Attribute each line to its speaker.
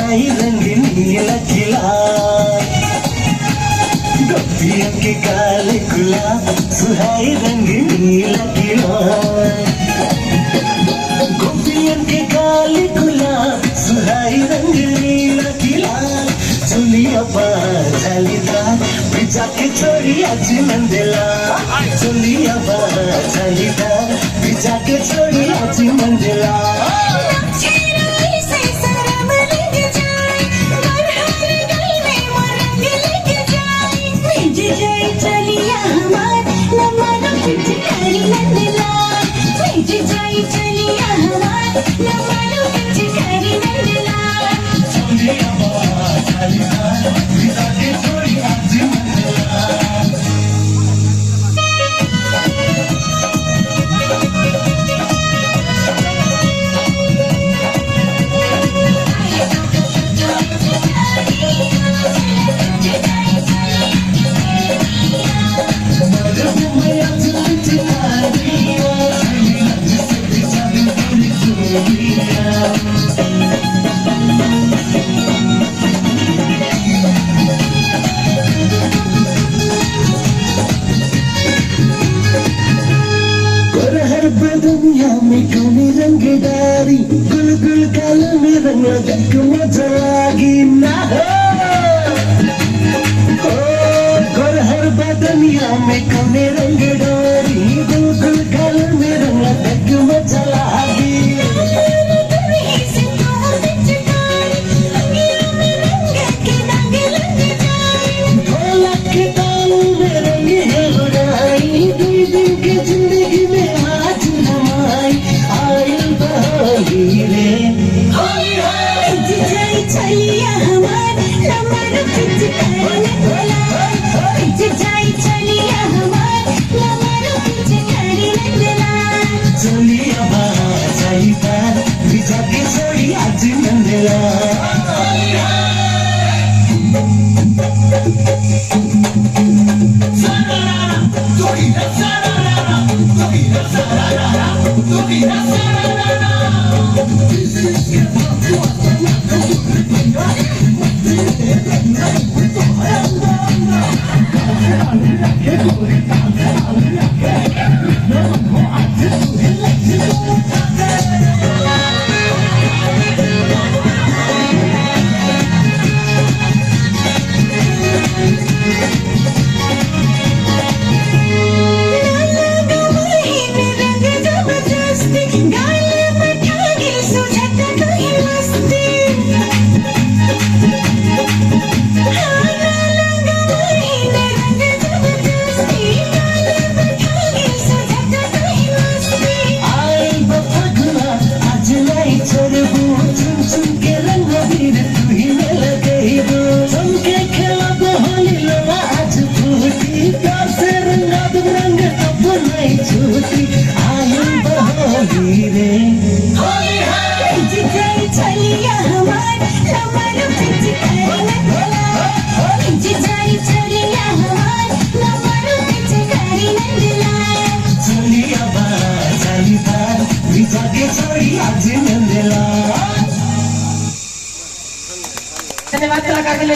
Speaker 1: सुहाई रंगीनी लखिला गोपियों के काले गुलाब सुहाई रंगीनी लखिला गोपियों के काले गुलाब सुहाई रंगीनी लखिला चुलिया पर जालीदार बिछा के छोड़ी आज मंदिला चुलिया पर जालीदार बिछा के छोड़ी आज मंदिला दुनिया में कौन रंगदारी गुल गुल काल में रंग देख मजा लागी ना हो हर दुनिया में कौन रंगदारी गुल गुल काल में रंग देख मजा लागी ढोलक के ताल में रंग है उड़ाई दुई दिन की जिंदगी में चलिया हमार लमन कुछ करने बोला चलिया हमार लमन कुछ करने बोला चलिया बाजाई तार बिजा के छोड़ी आज मंदिला धन्यवाद कलाकार के लिए।